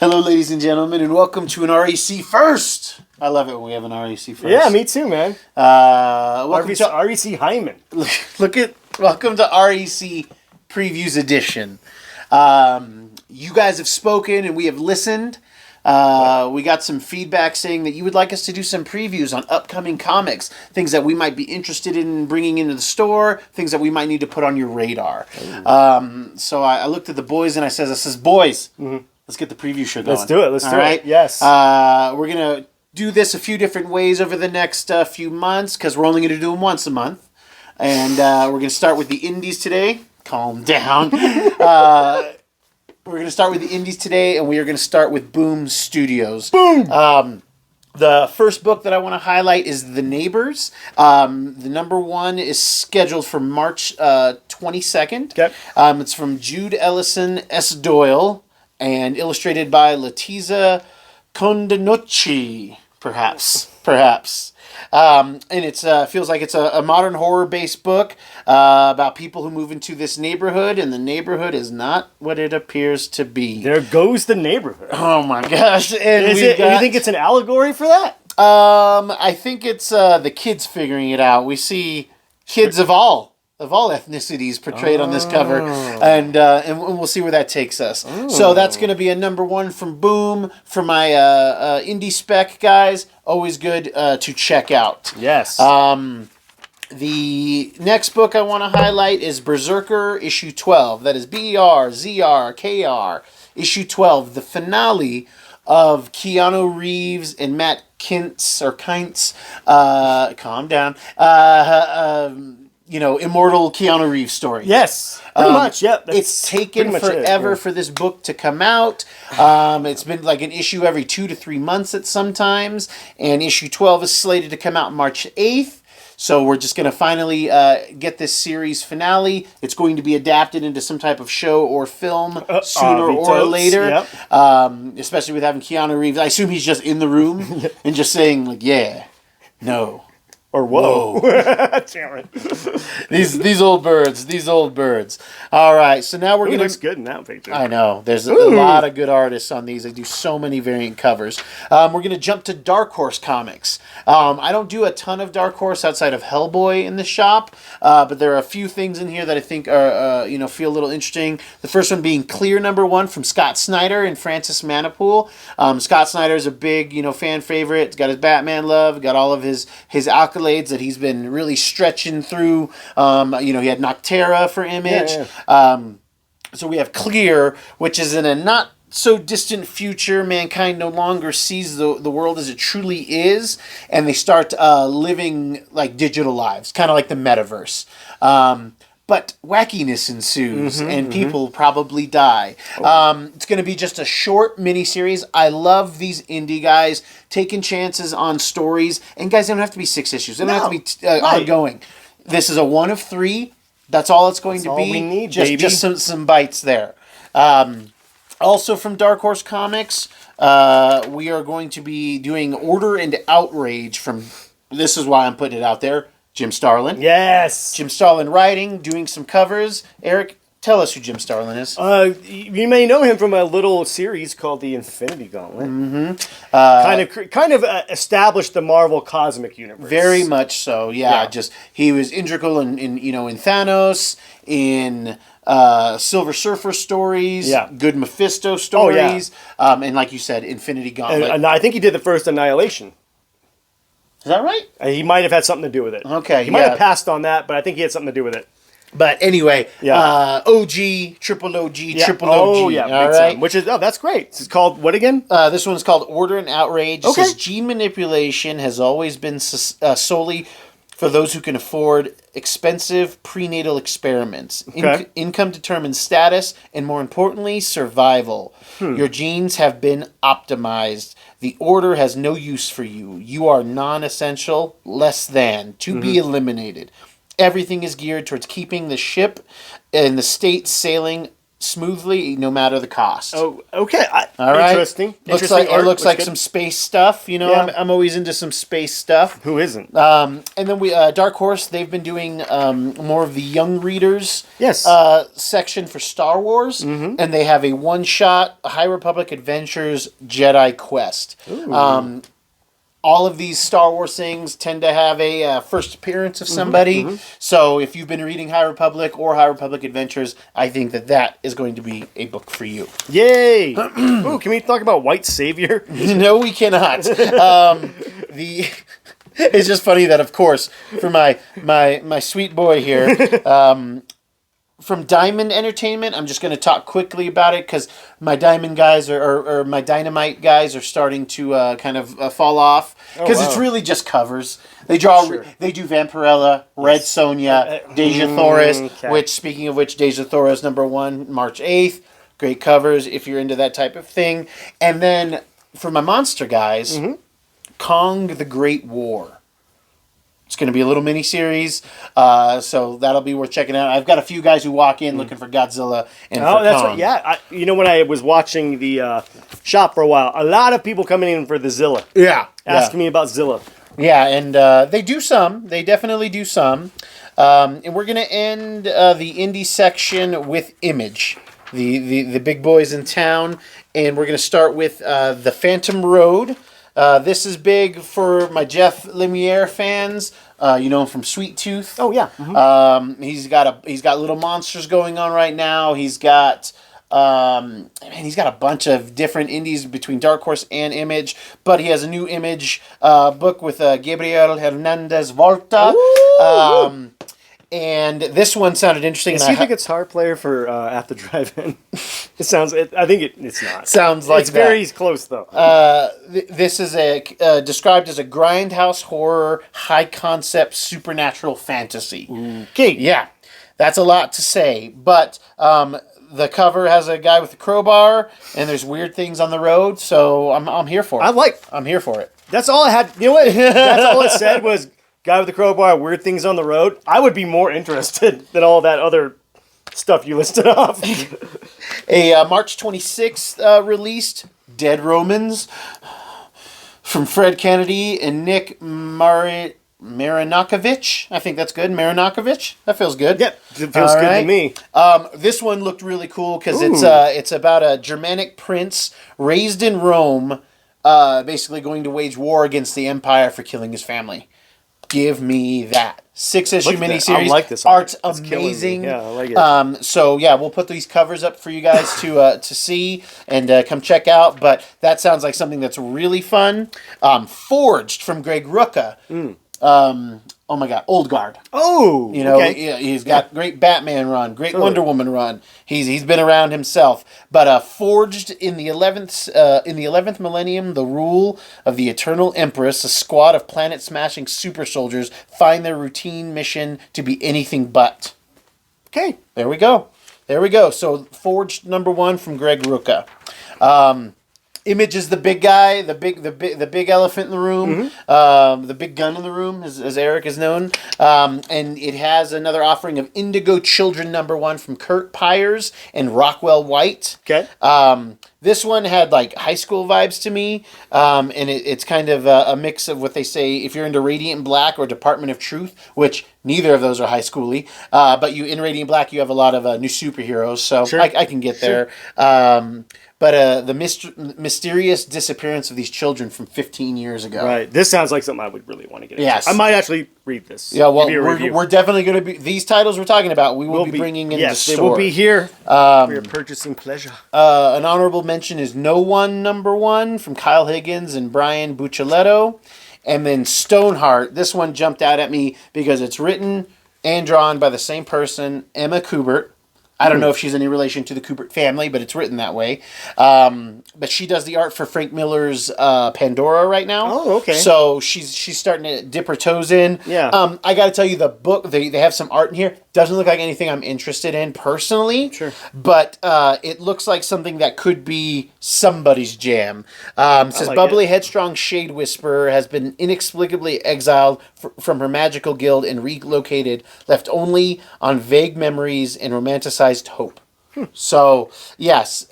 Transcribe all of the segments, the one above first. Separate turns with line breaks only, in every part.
Hello, ladies and gentlemen, and welcome to an REC First. I love it when we have an REC First.
Yeah, me too, man.
Welcome to
REC Hyman.
welcome to REC Previews Edition. You guys have spoken, and we have listened. We got some feedback saying that you would like us to do some previews on upcoming comics, things that we might be interested in bringing into the store, things that we might need to put on your radar. So I looked at the boys and I says, boys, let's get the preview show going.
Let's do it. Let's do it. Yes.
We're going to do this a few different ways over the next few months because we're only going to do them once a month. And we're going to start with the indies today. Calm down. We're going to start with the indies today, and we are going to start with Boom Studios.
Boom!
The first book that I want to highlight is The Neighbors. The number one is scheduled for March 22nd.
Okay.
It's from Jude Ellison S. Doyle and illustrated by Letizia Condanucci, perhaps. And it feels like it's a modern horror-based book about people who move into this neighborhood, and the neighborhood is not what it appears to be.
There goes the neighborhood.
Oh my gosh! And
you think it's an allegory for that?
I think it's the kids figuring it out. We see kids of all ethnicities portrayed on this cover, and we'll see where that takes us. So that's going to be a number one from Boom for my indie spec guys. Always good to check out.
Yes.
The next book I want to highlight is Berserker issue 12. That is BRZRKR issue 12, the finale of Keanu Reeves and Matt Kintz calm down. Immortal Keanu Reeves story.
Yes, pretty much. Yep.
It's taken forever for this book to come out. It's been like an issue every 2 to 3 months at sometimes, and issue 12 is slated to come out March 8th. So we're just going to finally get this series finale. It's going to be adapted into some type of show or film sooner or later. Yep. Especially with having Keanu Reeves. I assume he's just in the room and just saying, like, yeah, no.
Or whoa.
Damn it. These old birds. All right, so now we're going to...
looks good in that picture.
I know. There's a lot of good artists on these. They do so many variant covers. We're going to jump to Dark Horse Comics. I don't do a ton of Dark Horse outside of Hellboy in the shop, but there are a few things in here that I think are, feel a little interesting. The first one being Clear number one from Scott Snyder and Francis Manipool. Scott Snyder is a big, fan favorite. He's got his Batman love, got all of his accolades that he's been really stretching through. He had Noctera for Image. Yeah. So we have Clear, which is in a not so distant future. Mankind no longer sees the world as it truly is, and they start living like digital lives, kind of like the metaverse. But wackiness ensues, and people probably die. It's going to be just a short miniseries. I love these indie guys taking chances on stories. And guys, they don't have to be 6 issues. They don't have to be ongoing. This is a 1 of 3. That's all it's going to be.
All we need,
just some bites there. Also from Dark Horse Comics, we are going to be doing Order and Outrage from... This is why I'm putting it out there. Jim Starlin.
Yes.
Jim Starlin writing, doing some covers. Eric, tell us who Jim Starlin is.
You may know him from a little series called The Infinity Gauntlet. Kind of established the Marvel Cosmic Universe.
Very much so. Yeah. Just he was integral in Thanos, in Silver Surfer stories, good Mephisto stories, and like you said, Infinity Gauntlet.
And I think he did the first Annihilation.
Is that right?
He might have had something to do with it.
Okay,
he might have passed on that, but I think he had something to do with it.
But anyway, OG, triple OG, triple OG.
Oh, yeah.
All right.
Which is, that's great. It's called what again?
This one's called Order and Outrage. It says gene manipulation has always been solely for those who can afford expensive prenatal experiments. Income determines status, and more importantly, survival. Your genes have been optimized. The order has no use for you. You are non-essential, less than, to be eliminated. Everything is geared towards keeping the ship and the state sailing smoothly, no matter the cost.
Oh, okay.
All right.
Interesting.
It looks like some space stuff. You know,
Yeah.
I'm always into some space stuff.
Who isn't?
And then we Dark Horse. They've been doing more of the young readers
Yes.
section for Star Wars, and they have a one-shot High Republic Adventures Jedi Quest. All of these Star Wars things tend to have a first appearance of somebody. So if you've been reading High Republic or High Republic Adventures, I think that is going to be a book for you.
Yay! Ooh, can we talk about White Savior?
No, we cannot. It's just funny that, of course, for my sweet boy here, from Diamond Entertainment, I'm just going to talk quickly about it because my Diamond guys or my Dynamite guys are starting to kind of fall off because it's really just covers. They they do Vampirella, Red Sonja, Deja Thoris, which, speaking of which, Deja Thoris #1, March 8th. Great covers if you're into that type of thing. And then for my monster guys, Kong the Great War. It's going to be a little mini-series, so that'll be worth checking out. I've got a few guys who walk in looking for Godzilla and for
that's
Kong.
right. Yeah, when I was watching the shop for a while, a lot of people coming in for the Zilla. Asking me about Zilla.
Yeah, and they do some. They definitely do some. And we're going to end the indie section with Image, the big boys in town. And we're going to start with The Phantom Road. This is big for my Jeff Lemire fans. You know him from Sweet Tooth.
Oh yeah.
He's got little monsters going on right now. He's got he's got a bunch of different indies between Dark Horse and Image. But he has a new Image book with Gabriel Hernandez Volta. And this one sounded interesting.
Is he the guitar player for At the Drive-In? I think it's not.
Sounds like
it's very close though.
This is described as a grindhouse horror, high concept supernatural fantasy.
Okay.
Yeah, that's a lot to say, but the cover has a guy with a crowbar, and there's weird things on the road. So I'm here for it. I'm here for it.
That's all I had. You know what? That's all it said was. Guy with the crowbar, weird things on the road. I would be more interested than all that other stuff you listed off.
A March 26th released Dead Romans from Fred Kennedy and Nick Marinakovich. I think that's good. Marinakovich. That feels good.
Yep, it feels good to me.
This one looked really cool because it's about a Germanic prince raised in Rome, basically going to wage war against the Empire for killing his family. Give me that. 6-issue miniseries.
I like this.
Art's amazing.
Yeah, I like it.
So yeah, we'll put these covers up for you guys to see and come check out. But that sounds like something that's really fun. Forged from Greg Rucka. Oh my God, Old Guard.
Oh,
you know,
okay.
He's got great Batman run, great Wonder Woman run. He's been around himself. But forged in the 11th millennium, the rule of the Eternal Empress, a squad of planet-smashing super soldiers find their routine mission to be anything but. Okay, there we go. So Forged #1 from Greg Rucka. Image is the big guy, the big elephant in the room, the big gun in the room, as Erik is known. And it has another offering of Indigo Children #1 from Kurt Pyers and Rockwell White.
Okay.
This one had like high school vibes to me, and it's kind of a mix of what they say if you're into Radiant Black or Department of Truth, which neither of those are high schooly. But in Radiant Black you have a lot of new superheroes, so sure. I can get there. But the mysterious disappearance of these children from 15 years ago.
Right. This sounds like something I would really want to get into.
Yes.
I might actually read this.
Yeah, well, we're definitely going to be... These titles we're talking about, we will be bringing in the store.
Yes, they will be here for your purchasing pleasure.
An honorable mention is No One #1 from Kyle Higgins and Brian Bucceletto. And then Stoneheart. This one jumped out at me because it's written and drawn by the same person, Emma Kubert. I don't know if she's any relation to the Kubert family, but it's written that way. But she does the art for Frank Miller's Pandora right now.
Oh, okay.
So she's starting to dip her toes in.
Yeah.
I got to tell you, the book, they have some art in here. Doesn't look like anything I'm interested in personally.
Sure.
But it looks like something that could be somebody's jam. Says bubbly, headstrong Shade Whisperer has been inexplicably exiled from her magical guild and relocated, left only on vague memories and romanticized hope. So yes,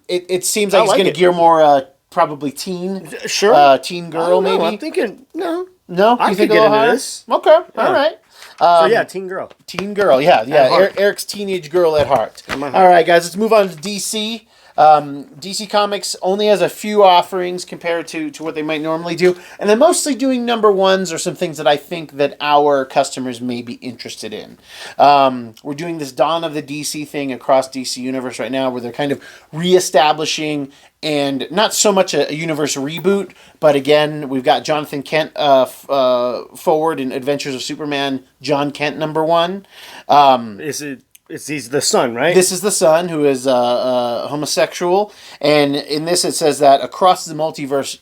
it seems like it's
like
going to
it.
gear more probably teen,
Sure.
teen
I
girl
don't know,
maybe.
I'm thinking no.
No,
I
you
could
think a
get
little
into
higher?
this.
Okay, all right.
So yeah, teen girl.
Teen girl, yeah.
heart.
Eric's teenage girl at heart.
my heart.
All right, guys, let's move on to DC. DC Comics only has a few offerings compared to what they might normally do, and they're mostly doing number ones or some things that I think that our customers may be interested in. We're doing this Dawn of the DC thing across DC Universe right now, where they're kind of reestablishing and not so much a universe reboot, but again, we've got Jonathan Kent forward in Adventures of Superman, John Kent #1.
He's the son, right?
This is the son who is homosexual, and in this it says that across the multiverse,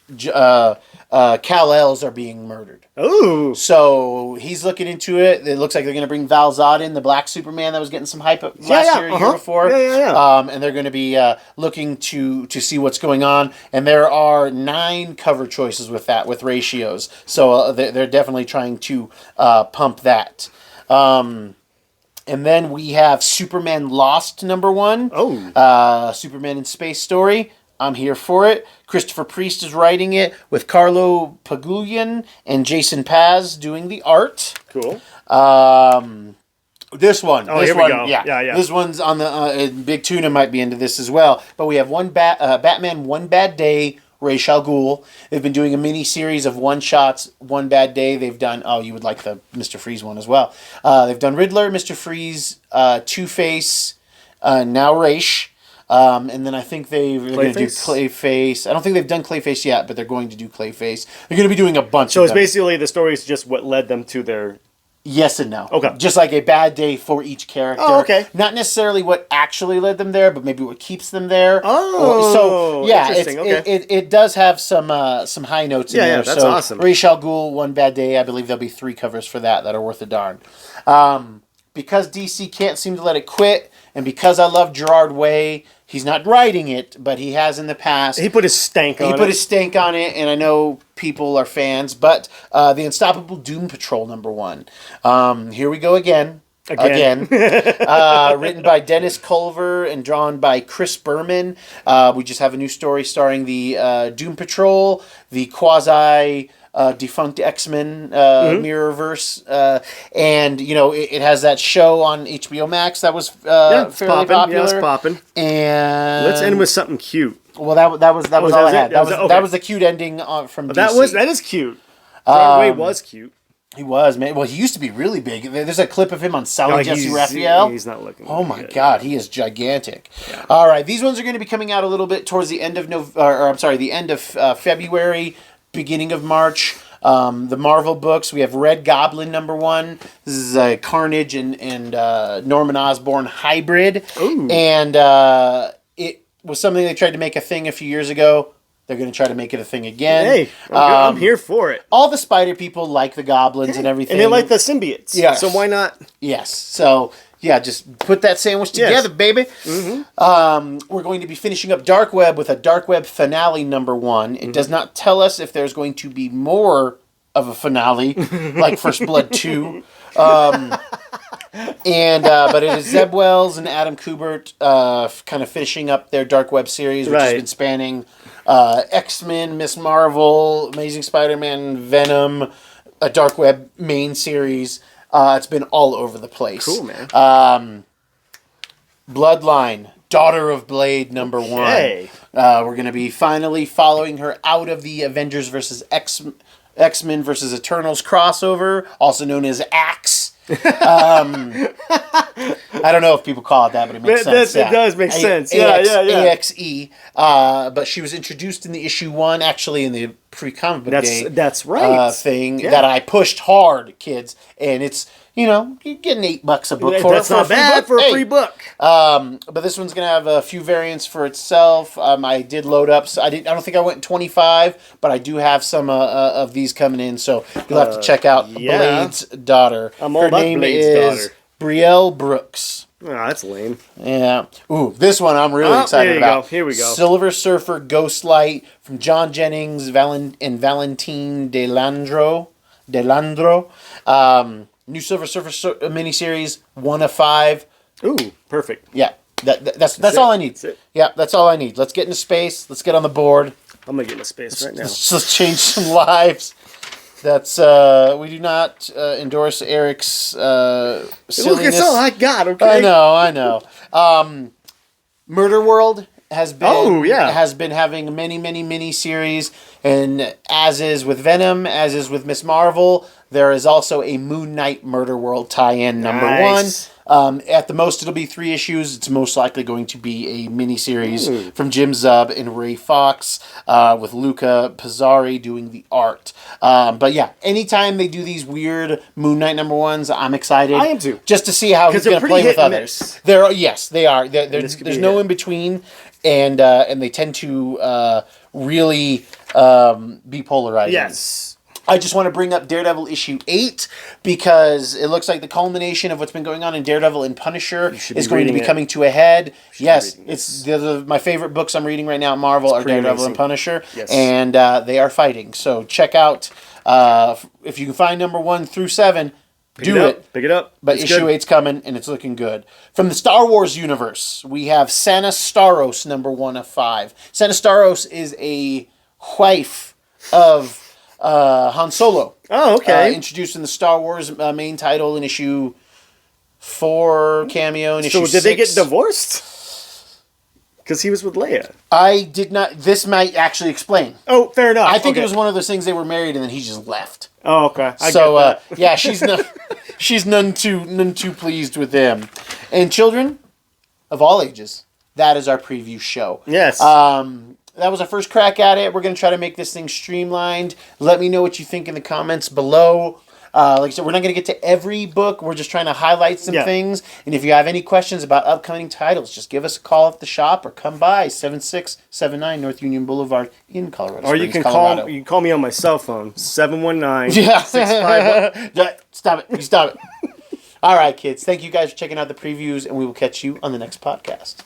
Kal-Els are being murdered.
Ooh.
So he's looking into it. It looks like they're going to bring Val Zod in, the Black Superman that was getting some hype last year, year before.
Yeah.
And they're going to be looking to see what's going on. And there are 9 cover choices with that, with ratios. So they're definitely trying to pump that. And then we have Superman Lost #1.
Oh.
Superman in Space story. I'm here for it. Christopher Priest is writing it with Carlo Pagulian and Jason Paz doing the art.
Cool.
This one.
Oh,
this
here
one,
we go.
Yeah. This one's on the Big Tuna might be into this as well. But we have Batman One Bad Day. Ra's al Ghul. They've been doing a mini series of one shots, One Bad Day. They've done. Oh, you would like the Mr. Freeze one as well. They've done Riddler, Mr. Freeze, Two-Face, now Ra's. And then I think they're going to do Clayface. I don't think they've done Clayface yet, but they're going to do Clayface. They're going to be doing a bunch
So
of
it's
them.
basically the story is just what led them to their...
Yes and no.
Okay.
Just like a bad day for each character.
Oh, okay.
Not necessarily what actually led them there, but maybe what keeps them there.
Oh,
so yeah,
interesting. Okay.
it does have some high notes in there.
Yeah, that's
so
awesome.
Ra's al Ghul, One Bad Day. I believe there'll be 3 covers for that are worth a darn. Because DC can't seem to let it quit, and because I love Gerard Way, he's not writing it, but he has in the past.
He put his stank on it.
He put his stank on it, and I know people are fans, but the Unstoppable Doom Patrol #1. Here we go again. Written by Dennis Culver and drawn by Chris Berman. We just have a new story starring the Doom Patrol, the quasi... defunct X-Men Mirrorverse, and it has that show on HBO Max that was fairly popular.
Yeah, it's popping.
And
let's end with something cute.
Well, that was all I had.
Okay.
That was the cute ending from DC.
That is cute. Broadway was cute.
He was, man. Well, he used to be really big. There's a clip of him on Sally Jesse Raphael.
He's not looking.
Oh my God, he is gigantic. Yeah. All right, these ones are going to be coming out a little bit towards the end of the end of February. Beginning of March, the Marvel books. We have Red Goblin #1. This is a Carnage and Norman Osborn hybrid.
Ooh.
And it was something they tried to make a thing a few years ago. They're going to try to make it a thing again.
Hey, I'm here for it.
All the spider people like the goblins and everything.
And they like the symbiotes.
Yes.
So why not?
Yes. So... yeah, just put that sandwich together, baby. Mm-hmm. We're going to be finishing up Dark Web with a Dark Web finale #1. It does not tell us if there's going to be more of a finale, like First Blood 2. But it is Zeb Wells and Adam Kubert kind of finishing up their Dark Web series, which has been spanning X-Men, Miss Marvel, Amazing Spider-Man, Venom, a Dark Web main series. It's been all over the place.
Cool, man.
Bloodline, Daughter of Blade #1.
Okay.
We're going to be finally following her out of the Avengers versus X-Men versus Eternals crossover, also known as Axe. I don't know if people call it that, but it makes sense.
It does make sense.
AXE. But she was introduced in the issue 1, actually in the pre-comic book day.
That's right.
Thing that I pushed hard, kids, and it's you're getting $8 a book for it.
That's not bad for a free book.
But this one's gonna have a few variants for itself. I did load up. So I don't think I went 25, but I do have some of these coming in. So you'll have to check out Blade's daughter.
I'm all
Her
about
name
Blade's
is
daughter.
Brielle Brooks.
Oh, that's lame.
Yeah. Ooh, this one I'm really excited about.
Here we go.
Silver Surfer Ghostlight from John Jennings and Valentine Delandro. New Silver Surfer miniseries, 1 of 5.
Ooh, perfect.
Yeah. That's all I need.
That's it.
Yeah, that's all I need. Let's get into space. Let's get on the board.
I'm gonna get into space right now.
Let's change some lives. That's we do not endorse Erik's silliness.
Look, it's all I got. Okay.
I know. Murder World has been having many series, and as is with Venom, as is with Miss Marvel, there is also a Moon Knight Murder World tie-in number one. At the most, it'll be 3 issues. It's most likely going to be a miniseries from Jim Zub and Ray Fox, with Luca Pizzari doing the art. But yeah, anytime they do these weird Moon Knight number ones, I'm excited.
I am too.
Just to see how he's going to play with others. They are. There's no in between, and they tend to really be polarizing.
Yes.
I just want to bring up Daredevil issue 8 because it looks like the culmination of what's been going on in Daredevil and Punisher is going to be coming to a head. Yes, it's my favorite books I'm reading right now at Marvel are Daredevil and Punisher, and they are fighting. So check out if you can find number 1 through 7. Do it.
Pick it up.
But issue 8's coming, and it's looking good. From the Star Wars universe, we have Sana Staros, number 1 of 5. Sana Staros is a wife of Han Solo.
Oh, okay.
Introduced in the Star Wars main title in issue 4, cameo in issue 6.
So did they get divorced? Because he was with Leia.
I did not. This might actually explain.
Oh, fair enough.
I think it was one of those things they were married and then he just left.
Oh, okay.
Yeah, she's none too pleased with him. And children of all ages, that is our preview show.
Yes.
That was our first crack at it. We're going to try to make this thing streamlined. Let me know what you think in the comments below. Like I said, we're not going to get to every book. We're just trying to highlight some things. And if you have any questions about upcoming titles, just give us a call at the shop or come by 7679 North Union Boulevard in Colorado
Or
Springs,
you
Colorado.
can call me on my cell phone, 719-651.
Stop it. All right, kids. Thank you guys for checking out the previews, and we will catch you on the next podcast.